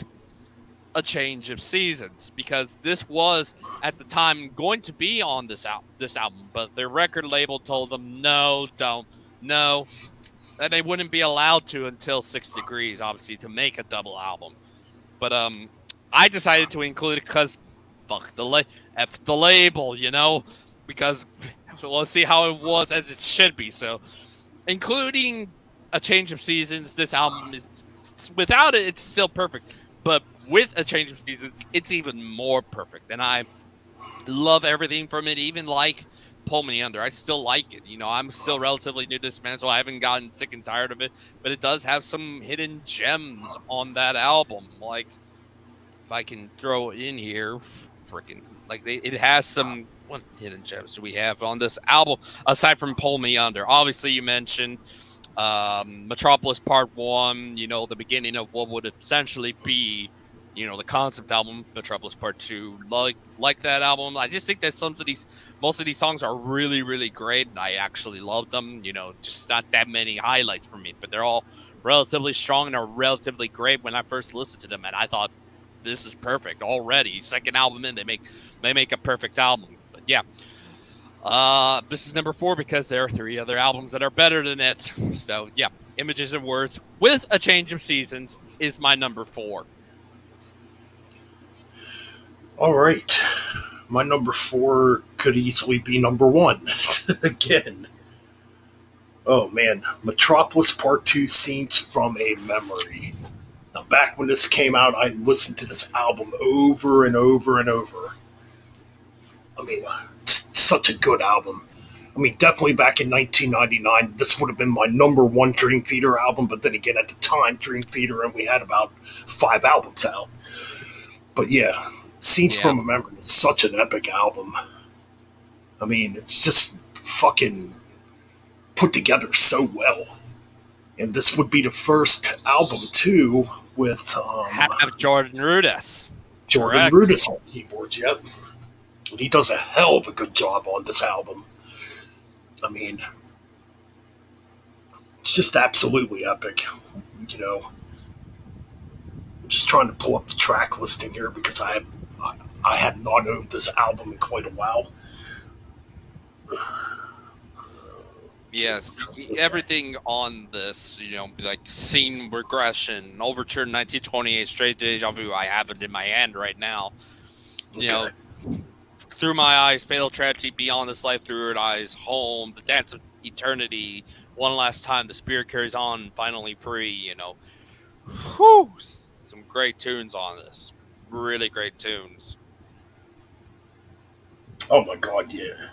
A Change of Seasons, because this was, at the time, going to be on this album, but their record label told them, no, don't, no. And they wouldn't be allowed to until 6 Degrees, obviously, to make a double album. But I decided to include it because, fuck the label, because we'll see how it was as it should be. So, including A Change of Seasons, this album is, without it, it's still perfect. But with A Change of Seasons, it's even more perfect. And I love everything from it, even like Pull Me Under. I still like it. I'm still relatively new to this band, so I haven't gotten sick and tired of it. But it does have some hidden gems on that album. Like, if I can throw in here, it has some. What hidden gems do we have on this album aside from Pull Me Under? Obviously, you mentioned Metropolis Part 1. The beginning of what would essentially be the concept album, Metropolis Part 2, like that album. I just think that most of these songs are really, really great, and I actually love them. Just not that many highlights for me, but they're all relatively strong and are relatively great when I first listened to them, and I thought this is perfect already. Second album in, they make a perfect album. But yeah. This is number 4 because there are 3 other albums that are better than it. So yeah, Images and Words with a Change of Seasons is my number 4. All right. My number 4 could easily be number 1. Again. Oh man. Metropolis Part 2, Scenes from a Memory. Now, back when this came out, I listened to this album over and over and over. I mean, it's such a good album. I mean, definitely back in 1999, this would have been my number 1 Dream Theater album, but then again, at the time, Dream Theater, and we had about 5 albums out. But yeah, Scenes from a Memory is such an epic album. I mean, it's just fucking put together so well. And this would be the first album, too, with have Jordan Rudess. Jordan Rudess on keyboards, yep. He does a hell of a good job on this album. I mean, it's just absolutely epic. I'm just trying to pull up the track listing here because I have not owned this album in quite a while. Yes, everything on this, like Scene Regression, Overture 1928, Straight Deja Vu, I have it in my hand right now. Okay. Through My Eyes, Fatal Tragedy, Beyond This Life, Through Her Eyes, Home, The Dance of Eternity, One Last Time, The Spirit Carries On, Finally Free, Whew, some great tunes on this. Really great tunes. Oh my god, yeah.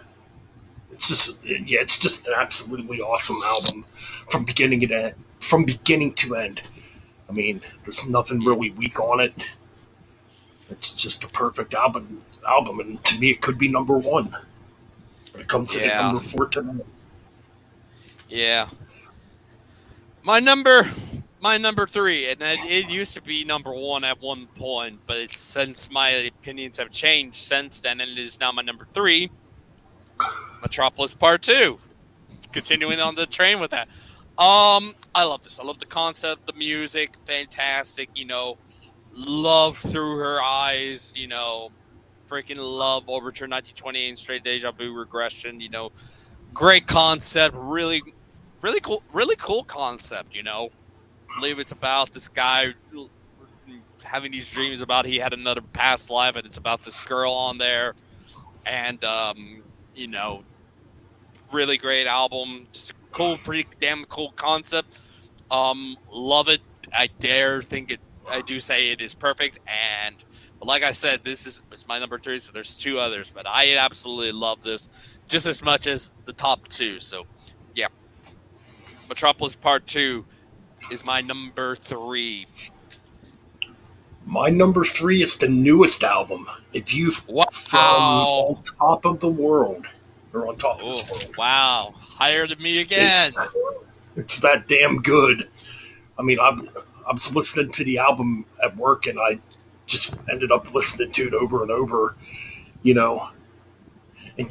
It's just an absolutely awesome album from beginning to end. I mean, there's nothing really weak on it. It's just a perfect album, and to me, it could be number 1. When it comes to the number 4 tonight. Yeah. My number 3, and it used to be number 1 at one point, but since my opinions have changed since then, and it is now my number 3, Metropolis Part 2. Continuing on the train with that. I love this. I love the concept, the music, fantastic, love Through Her Eyes, freaking love Overture 1928 and Straight Deja Vu, Regression, great concept, really cool concept, I believe it's about this guy having these dreams about he had another past life, and it's about this girl on there, and really great album, just cool, pretty damn cool concept. Love it. I do say it is perfect, but like I said, it's my number 3, so there's 2 others, but I absolutely love this just as much as the top 2. So yeah, Metropolis Part 2 is my number 3. My number 3 is the newest album. If you from On Top of the World, or On Top of This World. Wow, higher than me again. It's that damn good. I mean, I was listening to the album at work, and I just ended up listening to it over and over, And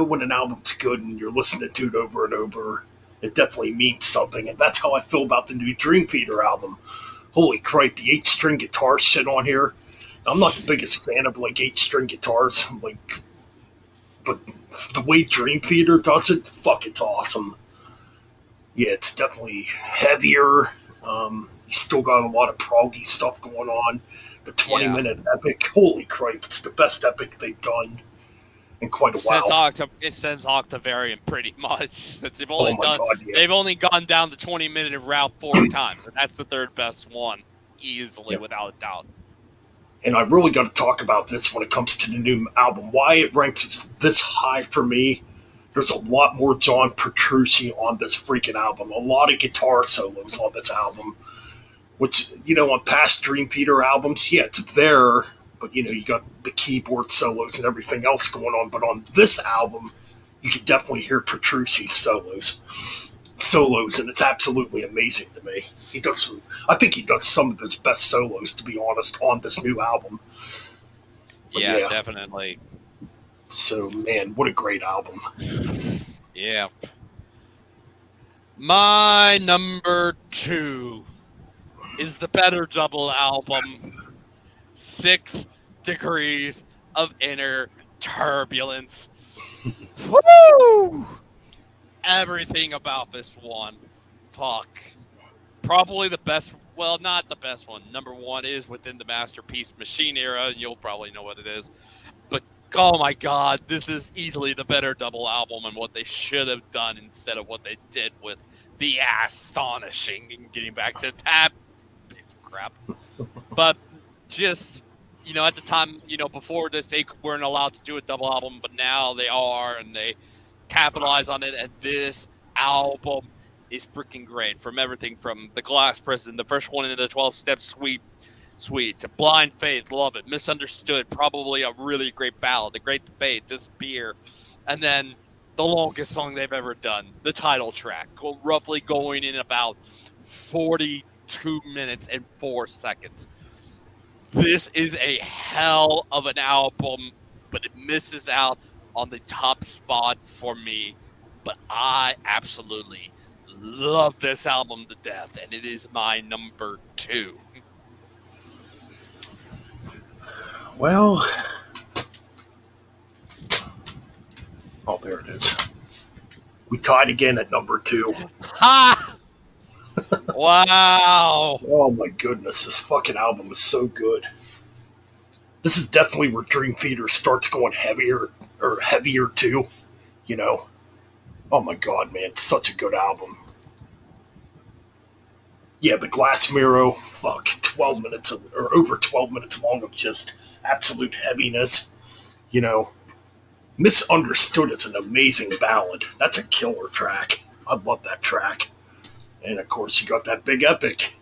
when an album's good and you're listening to it over and over, it definitely means something. And that's how I feel about the new Dream Theater album. Holy crap, the 8-string guitar shit on here. I'm not the biggest fan of 8-string guitars, but the way Dream Theater does it, fuck, it's awesome. Yeah, it's definitely heavier. You still got a lot of proggy stuff going on. The 20-minute epic, holy crap, it's the best epic they've done in quite a while. Since Octavarium, pretty much. Since they've only gone down the 20-minute route 4 times, and that's the 3rd best one, easily, without a doubt. And I really got to talk about this when it comes to the new album. Why it ranks this high for me. There's a lot more John Petrucci on this freaking album. A lot of guitar solos on this album. Which, on past Dream Theater albums, yeah, it's there. But, you got the keyboard solos and everything else going on. But on this album, you can definitely hear Petrucci's solos. And it's absolutely amazing to me. He does some. I think he does some of his best solos, to be honest, on this new album. But Yeah, yeah, definitely. so man, what a great album. Yeah. My number 2 is the better double album, 6 Degrees of Inner Turbulence. Woo! Everything about this one. Fuck. Probably the best. Well, not the best one. Number 1 is within the Masterpiece Machine era, and you'll probably know what it is. But oh my god, this is easily the better double album and what they should have done instead of what they did with the Astonishing. And getting back to that piece of crap. But just, at the time, before this, they weren't allowed to do a double album, but now they are, and they capitalize on it. And this album is freaking great. From everything from The Glass Prison, the first one in the 12-step suite, to Blind Faith, love it. Misunderstood, probably a really great ballad. The Great Debate, Disappear, and then the longest song they've ever done, the title track, roughly going in about 42 minutes and 4 seconds. This is a hell of an album, but it misses out on the top spot for me. But I absolutely love this album to death, and it is my number 2. Well, oh, there it is. We tied again at number 2. Ha! Wow. Oh my goodness, this fucking album is so good. This is definitely where Dream Theater starts going heavier too. You know. Oh my god, man, it's such a good album. Yeah, the Glass Mirror, fuck, 12 minutes or over 12 minutes long of just absolute heaviness. You know, Misunderstood is an amazing ballad. That's a killer track. I love that track. And of course, you got that big epic,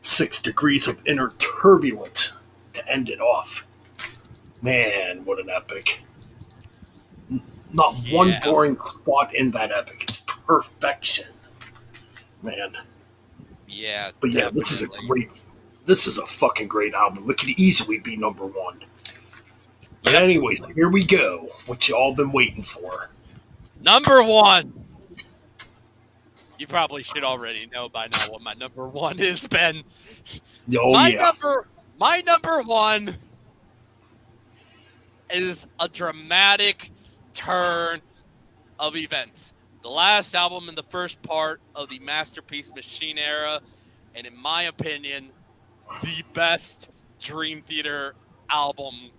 6 Degrees of Inner Turbulence to end it off. Man, what an epic. Not one boring spot in that epic. It's perfection. Man. Yeah. But yeah, definitely. this is a fucking great album. It could easily be number 1. But anyways, here we go. What you all been waiting for. Number 1. You probably should already know by now what my number 1 is, Ben. Oh, My number 1 is a dramatic turn of events. The last album in the first part of the Masterpiece Machine era, and in my opinion, the best Dream Theater album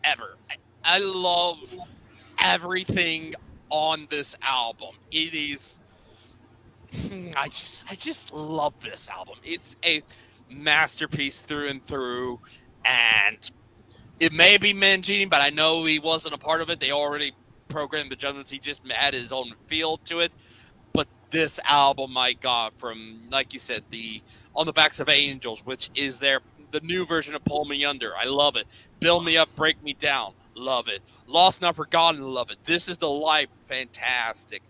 ever. I love everything on this album. It is I just love this album. It's a masterpiece through and through, and it may be Mangini, but I know he wasn't a part of it. They already programmed the judgments. He just had his own feel to it. But this album, my God, from, like you said, the On the Backs of Angels, which is the new version of Pull Me Under. I love it. Build Me Up, Break Me Down. Love it. Lost Not Forgotten. Love it. This is the Life. Fantastic.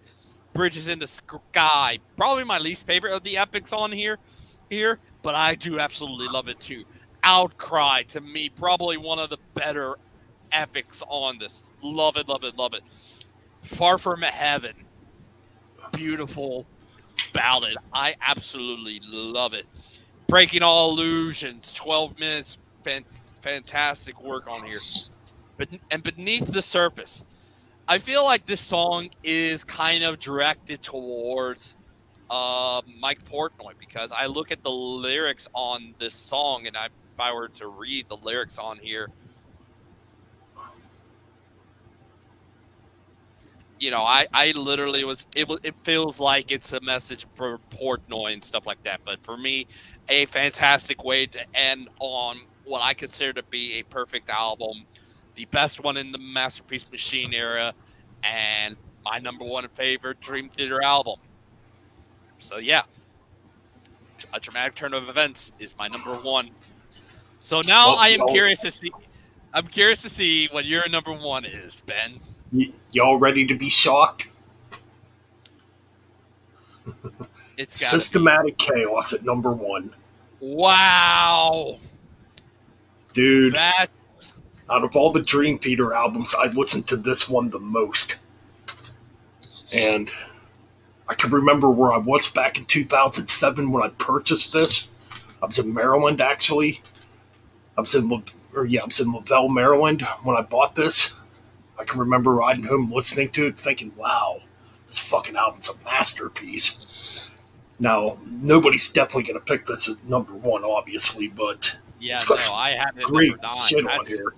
Bridges in the Sky. Probably my least favorite of the epics on here, but I do absolutely love it too. Outcry, to me, probably one of the better epics on this. Love it, love it, love it. Far From Heaven. Beautiful ballad. I absolutely love it. Breaking All Illusions. 12 minutes. Fantastic work on here. And Beneath the Surface. I feel like this song is kind of directed towards Mike Portnoy, because I look at the lyrics on this song, and if I were to read the lyrics on here, I literally it feels like it's a message for Portnoy and stuff like that. But for me, a fantastic way to end on what I consider to be a perfect album. The best one in the Masterpiece Machine era, and my number 1 favorite Dream Theater album. So yeah, A Dramatic Turn of Events is my number 1. So now I am curious to see. I'm curious to see what your number 1 is, Ben. Y'all ready to be shocked? It's got to be. Systematic Chaos at number one. Wow. Dude, That. out of all the Dream Theater albums, I listened to this one the most. And I can remember where I was back in 2007 when I purchased this. I was in Maryland, actually. I was in Lavelle, Maryland when I bought this. I can remember riding home listening to it, thinking, "Wow, this fucking album's a masterpiece." Now, nobody's definitely going to pick this at number one, obviously, but Yeah, it's no, got some I had it at great number 9. shit on here.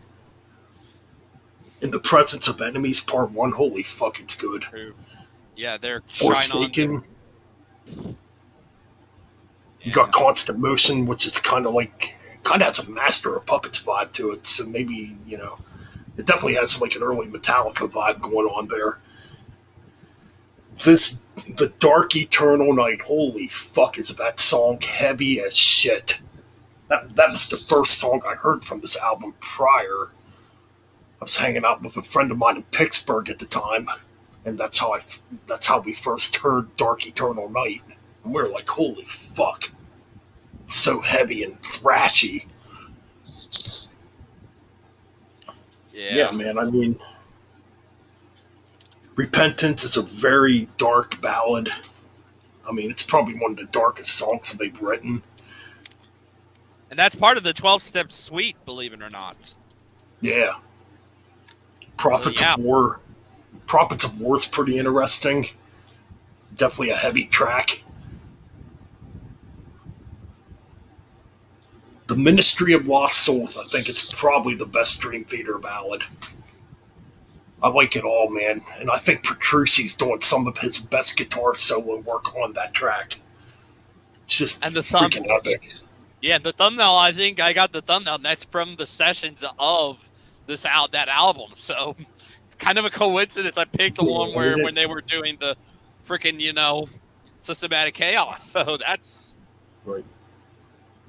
In the Presence of Enemies, Part One. Holy fuck, it's good. True. Yeah, they're Forsaken. You got Constant Motion, which is kind of has a Master of Puppets vibe to it. So maybe, it definitely has like an early Metallica vibe going on there. The Dark Eternal Night. Holy fuck, is that song heavy as shit. That was the first song I heard from this album prior. I was hanging out with a friend of mine in Pittsburgh at the time, and that's how we first heard Dark Eternal Night. And we were like, holy fuck. It's so heavy and thrashy. Yeah, man, I mean, Repentance is a very dark ballad. I mean, it's probably one of the darkest songs they've written. And that's part of the 12-step suite, believe it or not. Yeah. Prophets of War. Prophets of War is pretty interesting. Definitely a heavy track. The Ministry of Lost Souls, I think it's probably the best Dream Theater ballad. I like it all, man. And I think Petrucci's doing some of his best guitar solo work on that track. It's just freaking epic. Yeah, the thumbnail, I think I got the thumbnail. That's from the sessions of that album. So it's kind of a coincidence I picked the one when they were doing the freaking, Systematic Chaos. So that's... Right.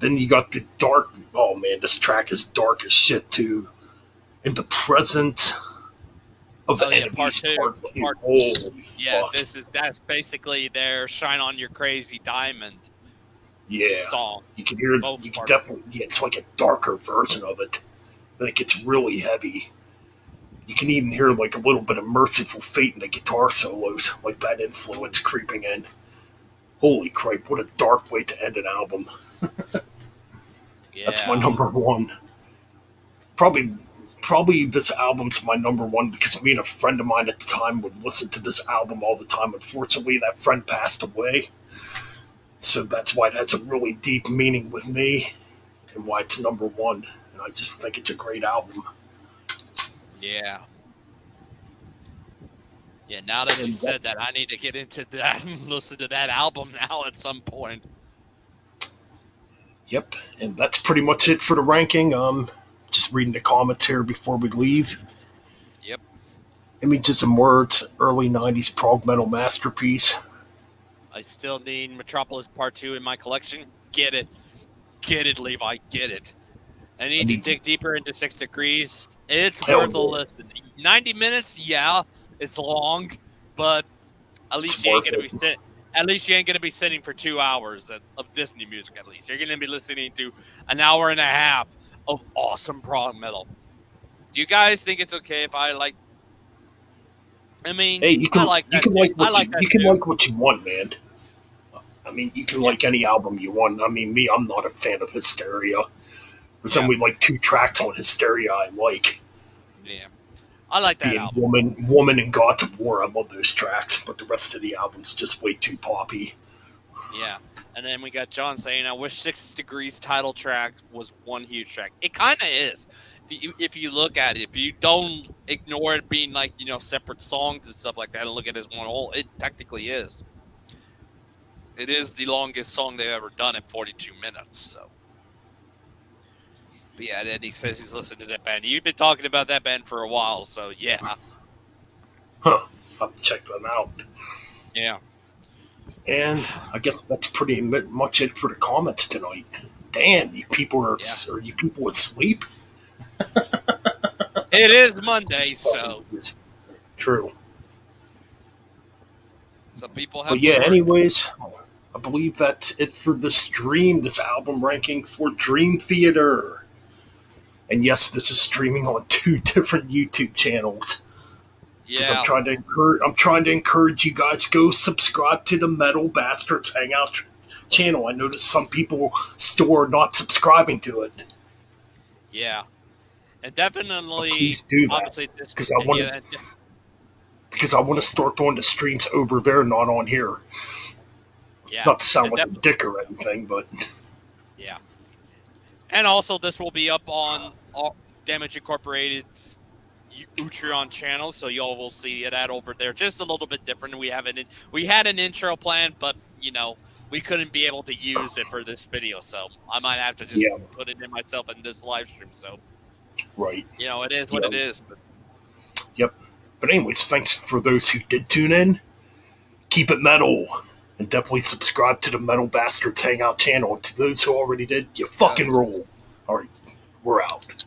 Then you got the dark... Oh, man, this track is dark as shit, too. In the Present of Enemies, Part 2. Holy fuck. That's basically their Shine on Your Crazy Diamond song. You can hear it. You can definitely... Yeah, it's like a darker version of it. Then it gets really heavy. You can even hear like a little bit of Merciful Fate in the guitar solos, like that influence creeping in. Holy crap, what a dark way to end an album. That's my number one. Probably this album's my number one because me and a friend of mine at the time would listen to this album all the time. Unfortunately, that friend passed away. So that's why it has a really deep meaning with me and why it's number one. And I just think it's a great album. Yeah. Yeah, now that you said that, I need to get into that and listen to that album now at some point. Yep, and that's pretty much it for the ranking. Just reading the comments here before we leave. Yep. Images and Words, early 90s prog metal masterpiece. I still need Metropolis Part 2 in my collection. Get it. Get it, Levi. Get it. I need to dig deeper into 6 Degrees. It's worth a listen. 90 minutes, yeah, it's long, but at least you ain't gonna be sitting. At least you ain't gonna be sitting for 2 hours of Disney music. At least you're gonna be listening to an hour and a half of awesome prog metal. Do you guys think it's okay if I like? I mean, hey, you can like what you want, man. I mean, you can like any album you want. I mean, I'm not a fan of Hysteria. There's only like 2 tracks on Hysteria I like. Yeah, I like that album. Woman and Gods of War. I love those tracks, but the rest of the album's just way too poppy. Yeah, and then we got John saying, "I wish 6 Degrees title track was one huge track." It kind of is. If you look at it, if you don't ignore it being like separate songs and stuff like that, and look at it as one whole, it technically is. It is the longest song they've ever done in 42 minutes. So. But yeah, Eddie says he's listened to that band. You've been talking about that band for a while, so yeah. I'll check them out. Yeah. And I guess that's pretty much it for the comments tonight. Damn, you people are you people asleep? It is Monday, so true. Some people have. But yeah, anyways, I believe that's it for the stream, this album ranking for Dream Theater. And yes, this is streaming on 2 different YouTube channels. Because Yeah. I'm trying to encourage you guys go subscribe to the Metal Bastards Hangout channel. I noticed some people still are not subscribing to it. Yeah. And But definitely, please do that obviously, this, because I want yeah, to because I want to start doing the streams over there, not on here. yeah, Not to sound and like a dick or anything, but yeah. And also, this will be up on Damage Incorporated's Utreon channel, so y'all will see it over there. Just a little bit different. We had an intro plan, but we couldn't be able to use it for this video, so I might have to just put it in myself in this live stream. So right, it is what it is. But. Yep. But anyways, thanks for those who did tune in. Keep it metal. And definitely subscribe to the Metal Bastards Hangout channel. And to those who already did, you fucking rule. Alright, we're out.